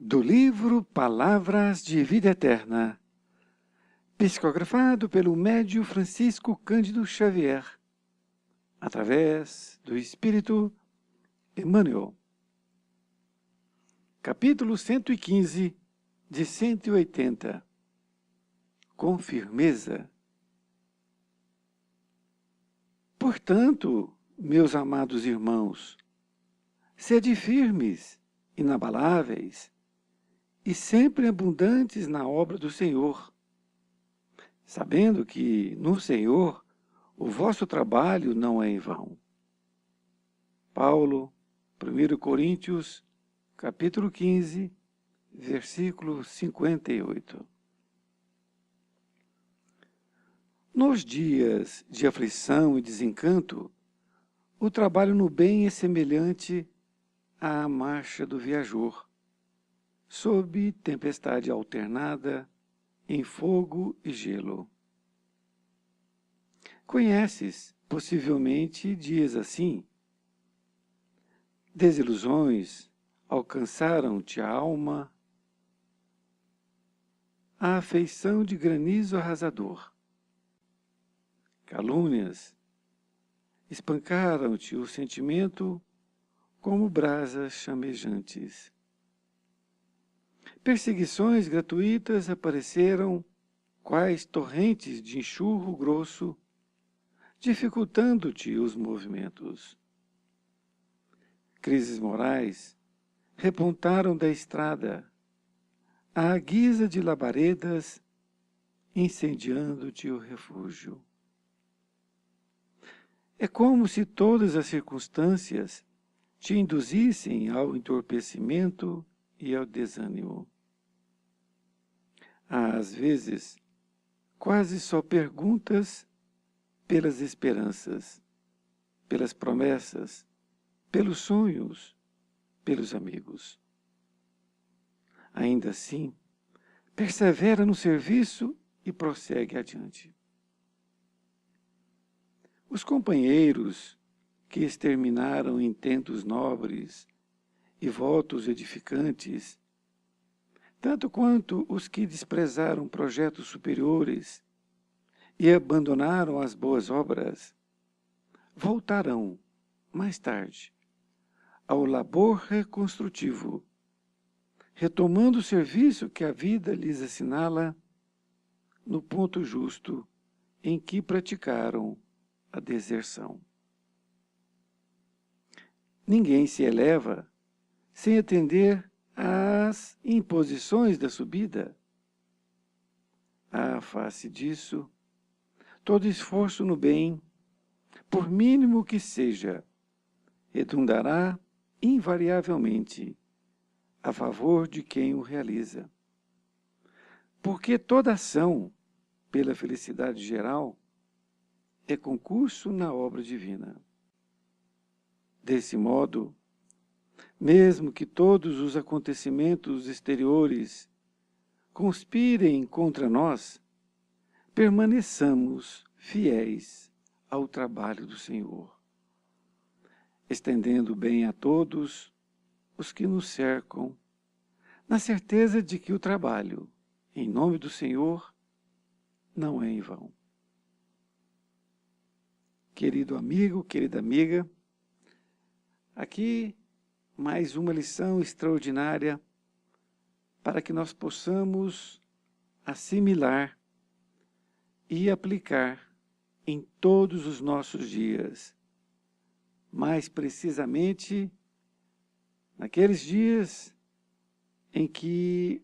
Do livro Palavras de Vida Eterna, psicografado pelo médium Francisco Cândido Xavier, através do Espírito Emmanuel. Capítulo 115, de 180. Com firmeza. Portanto, meus amados irmãos, sede firmes, inabaláveis, e sempre abundantes na obra do Senhor, sabendo que no Senhor o vosso trabalho não é em vão. Paulo, 1 Coríntios, capítulo 15, versículo 58. Nos dias de aflição e desencanto, o trabalho no bem é semelhante à marcha do viajor, sob tempestade alternada, em fogo e gelo. Conheces, possivelmente, dias assim? Desilusões alcançaram-te a alma, a afeição de granizo arrasador. Calúnias espancaram-te o sentimento como brasas chamejantes. Perseguições gratuitas apareceram quais torrentes de enxurro grosso, dificultando-te os movimentos. Crises morais repontaram da estrada, à guisa de labaredas, incendiando-te o refúgio. É como se todas as circunstâncias te induzissem ao entorpecimento e ao desânimo. Às vezes, quase só perguntas pelas esperanças, pelas promessas, pelos sonhos, pelos amigos. Ainda assim, persevera no serviço e prossegue adiante. Os companheiros que exterminaram intentos nobres e votos edificantes, tanto quanto os que desprezaram projetos superiores e abandonaram as boas obras, voltarão, mais tarde, ao labor reconstrutivo, retomando o serviço que a vida lhes assinala no ponto justo em que praticaram a deserção. Ninguém se eleva sem atender às imposições da subida. À face disso, todo esforço no bem, por mínimo que seja, redundará invariavelmente a favor de quem o realiza. Porque toda ação pela felicidade geral é concurso na obra divina. Desse modo, mesmo que todos os acontecimentos exteriores conspirem contra nós, permaneçamos fiéis ao trabalho do Senhor, estendendo bem a todos os que nos cercam, na certeza de que o trabalho, em nome do Senhor, não é em vão. Querido amigo, querida amiga, aqui mais uma lição extraordinária para que nós possamos assimilar e aplicar em todos os nossos dias, mais precisamente naqueles dias em que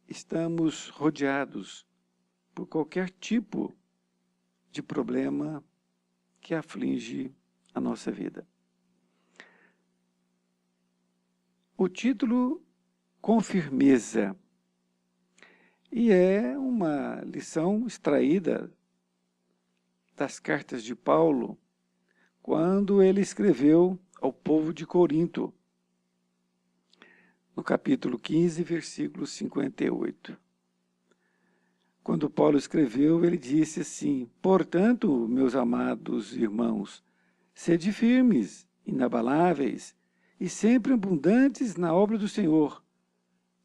estamos rodeados por qualquer tipo de problema que aflige a nossa vida. O título, Com Firmeza, e é uma lição extraída das cartas de Paulo, quando ele escreveu ao povo de Corinto, no capítulo 15, versículo 58. Quando Paulo escreveu, ele disse assim: portanto, meus amados irmãos, sede firmes, inabaláveis, e sempre abundantes na obra do Senhor,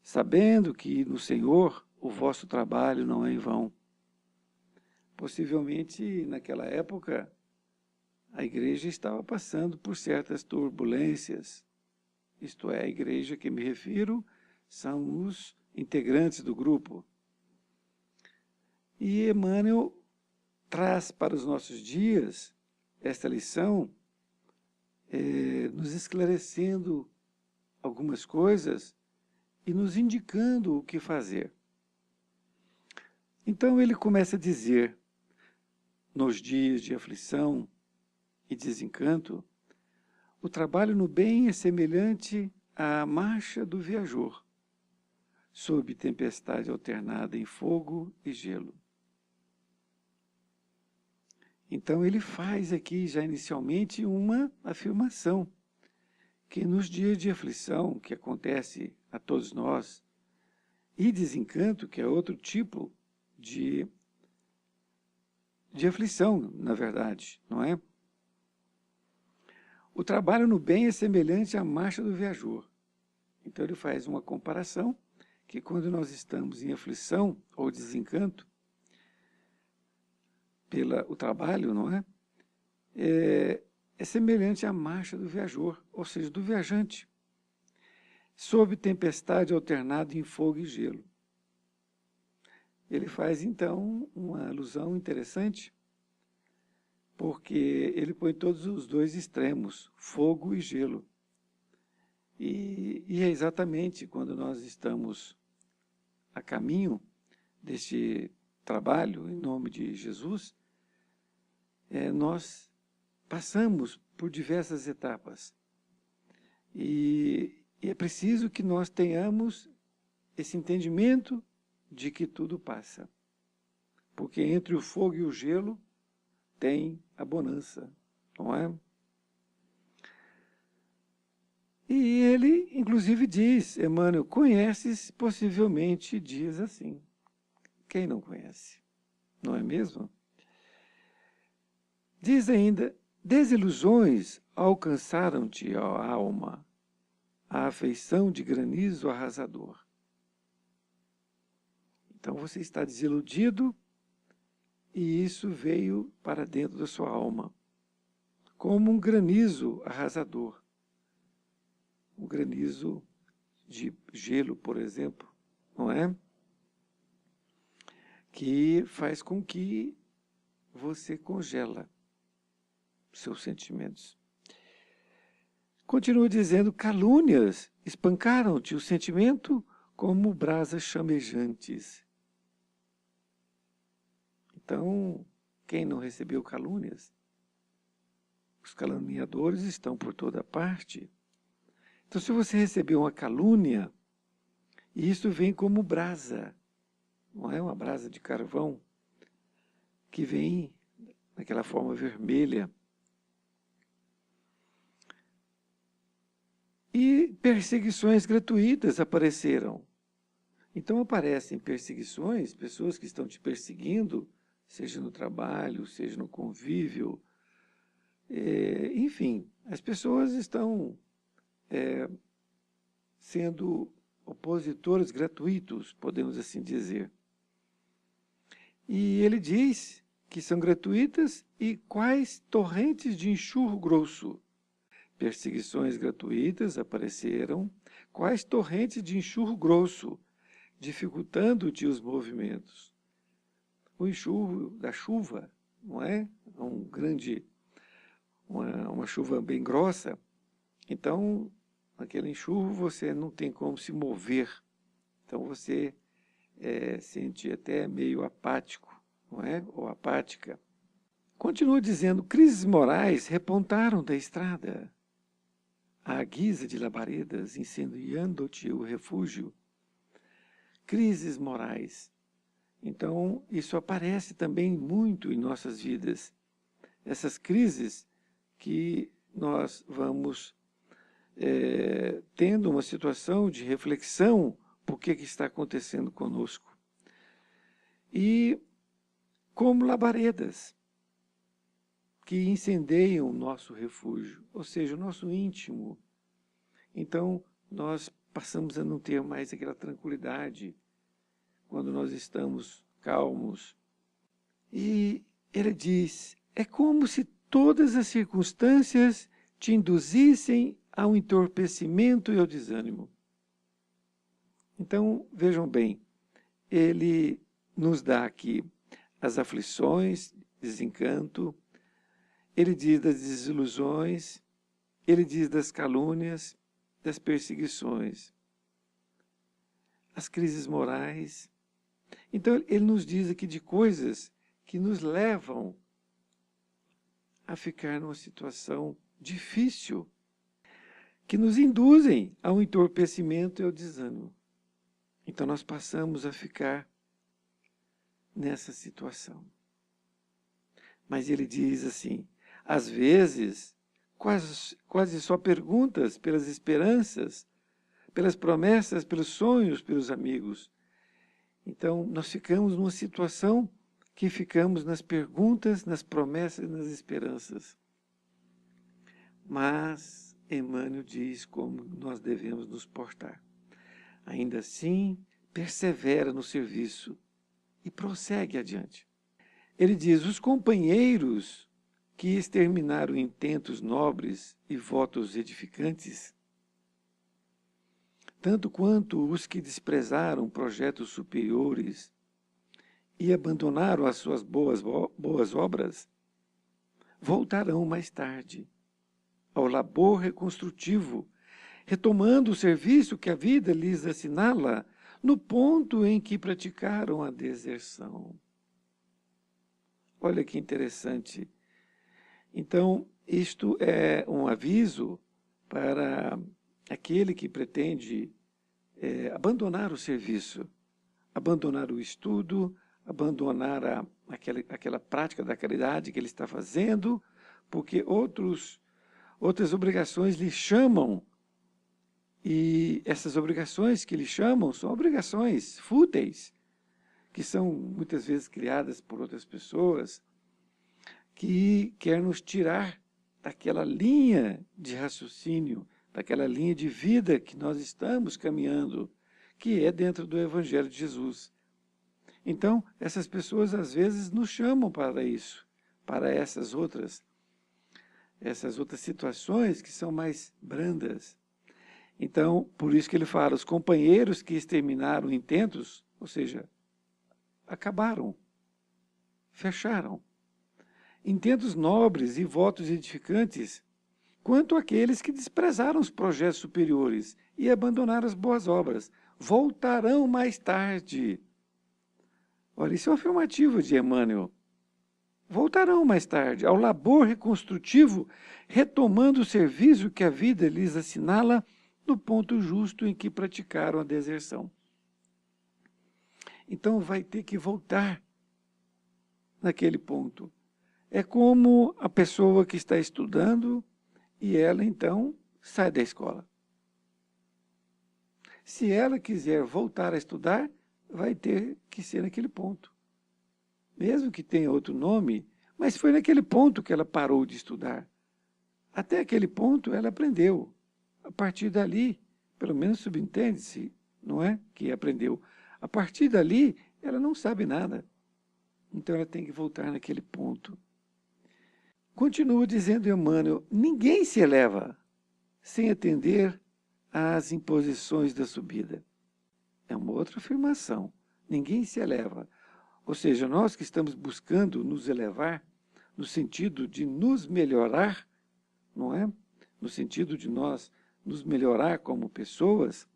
sabendo que no Senhor o vosso trabalho não é em vão. Possivelmente, naquela época, a igreja estava passando por certas turbulências. Isto é, a igreja que me refiro são os integrantes do grupo. E Emmanuel traz para os nossos dias esta lição, nos esclarecendo algumas coisas e nos indicando o que fazer. Então ele começa a dizer, nos dias de aflição e desencanto, o trabalho no bem é semelhante à marcha do viajor, sob tempestade alternada em fogo e gelo. Então ele faz aqui já inicialmente uma afirmação, que nos dias de aflição, que acontece a todos nós, e desencanto, que é outro tipo de aflição, na verdade, não é? O trabalho no bem é semelhante à marcha do viajor. Então ele faz uma comparação, que quando nós estamos em aflição ou desencanto, pelo trabalho, não é? É semelhante à marcha do viajor, ou seja, do viajante, sob tempestade alternada em fogo e gelo. Ele faz, então, uma alusão interessante, porque ele põe todos os dois extremos, fogo e gelo. E é exatamente quando nós estamos a caminho deste trabalho, em nome de Jesus, nós passamos por diversas etapas. E é preciso que nós tenhamos esse entendimento de que tudo passa. Porque entre o fogo e o gelo tem a bonança, não é? E ele, inclusive, diz, Emmanuel, conheces possivelmente dias assim. Quem não conhece? Não é mesmo? Diz ainda, desilusões alcançaram-te, ó alma, a afeição de granizo arrasador. Então você está desiludido e isso veio para dentro da sua alma, como um granizo arrasador. Um granizo de gelo, por exemplo, não é? Que faz com que você congela seus sentimentos. Continua dizendo, calúnias espancaram-te o sentimento como brasas chamejantes. Então, quem não recebeu calúnias? Os caluniadores estão por toda parte. Então, se você recebeu uma calúnia, isso vem como brasa, não é uma brasa de carvão, que vem naquela forma vermelha. E perseguições gratuitas apareceram. Então aparecem perseguições, pessoas que estão te perseguindo, seja no trabalho, seja no convívio, enfim, as pessoas estão sendo opositores gratuitos, podemos assim dizer. E ele diz que são gratuitas e quais torrentes de enxurro grosso. Perseguições gratuitas apareceram, quais torrentes de enxurro grosso, dificultando-te os movimentos. O enxurro da chuva, não é? Uma chuva bem grossa, então, naquele enxurro você não tem como se mover. Então você sente até meio apático, não é? Ou apática. Continua dizendo, crises morais repontaram da estrada, à guisa de labaredas, incendiando-te o refúgio. Crises morais. Então, isso aparece também muito em nossas vidas. Essas crises que nós vamos tendo uma situação de reflexão por que está acontecendo conosco. E como labaredas que incendeiam o nosso refúgio, ou seja, o nosso íntimo. Então, nós passamos a não ter mais aquela tranquilidade quando nós estamos calmos. E ele diz, é como se todas as circunstâncias te induzissem ao entorpecimento e ao desânimo. Então, vejam bem, ele nos dá aqui as aflições, desencanto, ele diz das desilusões, ele diz das calúnias, das perseguições, as crises morais. Então, ele nos diz aqui de coisas que nos levam a ficar numa situação difícil, que nos induzem ao entorpecimento e ao desânimo. Então, nós passamos a ficar nessa situação. Mas ele diz assim, às vezes, quase só perguntas pelas esperanças, pelas promessas, pelos sonhos, pelos amigos. Então, nós ficamos numa situação que ficamos nas perguntas, nas promessas e nas esperanças. Mas Emmanuel diz como nós devemos nos portar. Ainda assim, persevera no serviço e prossegue adiante. Ele diz, os companheiros que exterminaram intentos nobres e votos edificantes, tanto quanto os que desprezaram projetos superiores e abandonaram as suas boas obras, voltarão mais tarde ao labor reconstrutivo, retomando o serviço que a vida lhes assinala no ponto em que praticaram a deserção. Olha que interessante. Então, isto é um aviso para aquele que pretende abandonar o serviço, abandonar o estudo, abandonar aquela prática da caridade que ele está fazendo, porque outras obrigações lhe chamam, e essas obrigações que lhe chamam são obrigações fúteis, que são muitas vezes criadas por outras pessoas, que quer nos tirar daquela linha de raciocínio, daquela linha de vida que nós estamos caminhando, que é dentro do Evangelho de Jesus. Então, essas pessoas às vezes nos chamam para isso, para essas outras situações que são mais brandas. Então, por isso que ele fala, os companheiros que exterminaram intentos, ou seja, acabaram, fecharam. Intentos nobres e votos edificantes, quanto aqueles que desprezaram os projetos superiores e abandonaram as boas obras, voltarão mais tarde. Olha, isso é uma afirmativa de Emmanuel. Voltarão mais tarde ao labor reconstrutivo, retomando o serviço que a vida lhes assinala no ponto justo em que praticaram a deserção. Então vai ter que voltar naquele ponto. É como a pessoa que está estudando e ela então sai da escola. Se ela quiser voltar a estudar, vai ter que ser naquele ponto. Mesmo que tenha outro nome, mas foi naquele ponto que ela parou de estudar. Até aquele ponto ela aprendeu. A partir dali, pelo menos subentende-se, não é? Que aprendeu. A partir dali, ela não sabe nada. Então ela tem que voltar naquele ponto. Continua dizendo Emmanuel, ninguém se eleva sem atender às imposições da subida. É uma outra afirmação. Ninguém se eleva. Ou seja, nós que estamos buscando nos elevar, no sentido de nos melhorar, não é? No sentido de nós nos melhorar como pessoas,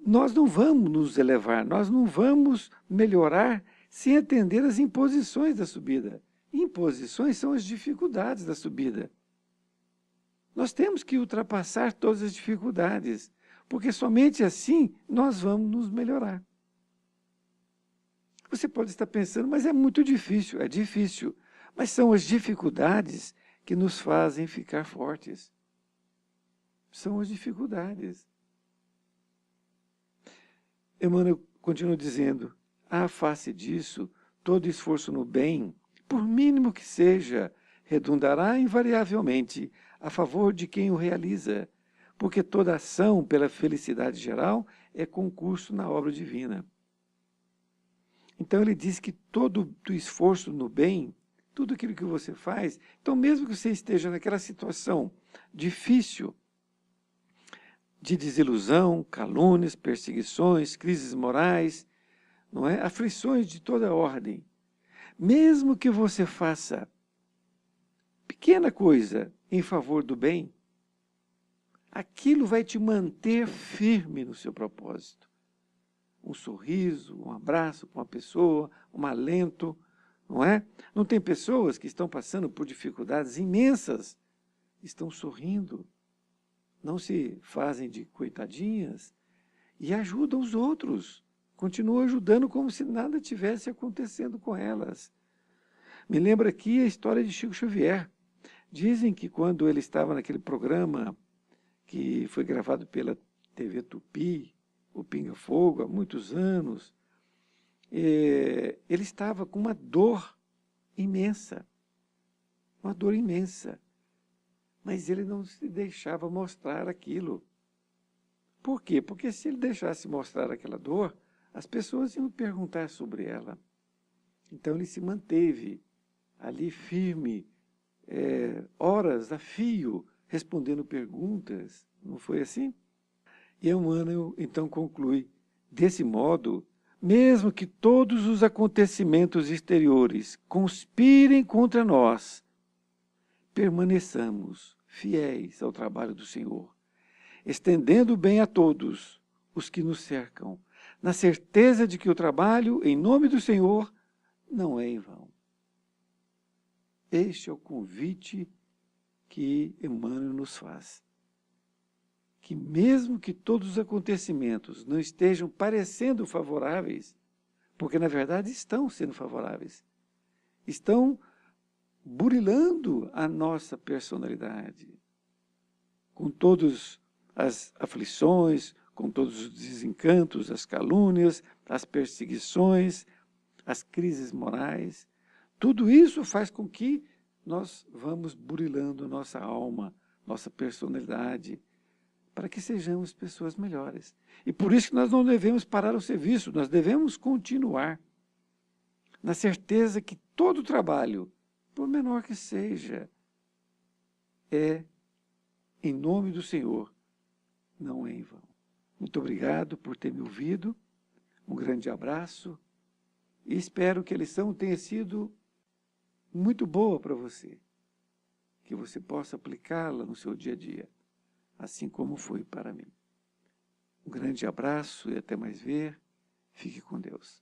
nós não vamos nos elevar, nós não vamos melhorar sem atender às imposições da subida. Imposições são as dificuldades da subida. Nós temos que ultrapassar todas as dificuldades, porque somente assim nós vamos nos melhorar. Você pode estar pensando, mas é muito difícil. É difícil, mas são as dificuldades que nos fazem ficar fortes. São as dificuldades. Emmanuel continua dizendo, à face disso, todo esforço no bem, por mínimo que seja, redundará invariavelmente a favor de quem o realiza, porque toda ação pela felicidade geral é concurso na obra divina. Então ele diz que todo o esforço no bem, tudo aquilo que você faz, então mesmo que você esteja naquela situação difícil, de desilusão, calúnias, perseguições, crises morais, não é? Aflições de toda ordem, mesmo que você faça pequena coisa em favor do bem, aquilo vai te manter firme no seu propósito. Um sorriso, um abraço com uma pessoa, um alento, não é? Não tem pessoas que estão passando por dificuldades imensas, estão sorrindo, não se fazem de coitadinhas e ajudam os outros, continuam ajudando como se nada tivesse acontecendo com elas. Me lembra aqui a história de Chico Xavier. Dizem que quando ele estava naquele programa que foi gravado pela TV Tupi, o Pinga Fogo, há muitos anos, ele estava com uma dor imensa, mas ele não se deixava mostrar aquilo. Por quê? Porque se ele deixasse mostrar aquela dor, as pessoas iam perguntar sobre ela. Então ele se manteve ali firme, horas a fio, respondendo perguntas. Não foi assim? E Emmanuel então conclui: desse modo, mesmo que todos os acontecimentos exteriores conspirem contra nós, permaneçamos fiéis ao trabalho do Senhor, estendendo o bem a todos os que nos cercam, na certeza de que o trabalho em nome do Senhor não é em vão. Este é o convite que Emmanuel nos faz. Que mesmo que todos os acontecimentos não estejam parecendo favoráveis, porque na verdade estão sendo favoráveis, estão burilando a nossa personalidade, com todas as aflições, com todos os desencantos, as calúnias, as perseguições, as crises morais, tudo isso faz com que nós vamos burilando nossa alma, nossa personalidade, para que sejamos pessoas melhores. E por isso que nós não devemos parar o serviço, nós devemos continuar, na certeza que todo trabalho, por menor que seja, é em nome do Senhor, não é em vão. Muito obrigado por ter me ouvido, um grande abraço, e espero que a lição tenha sido muito boa para você, que você possa aplicá-la no seu dia a dia, assim como foi para mim. Um grande abraço e até mais ver. Fique com Deus.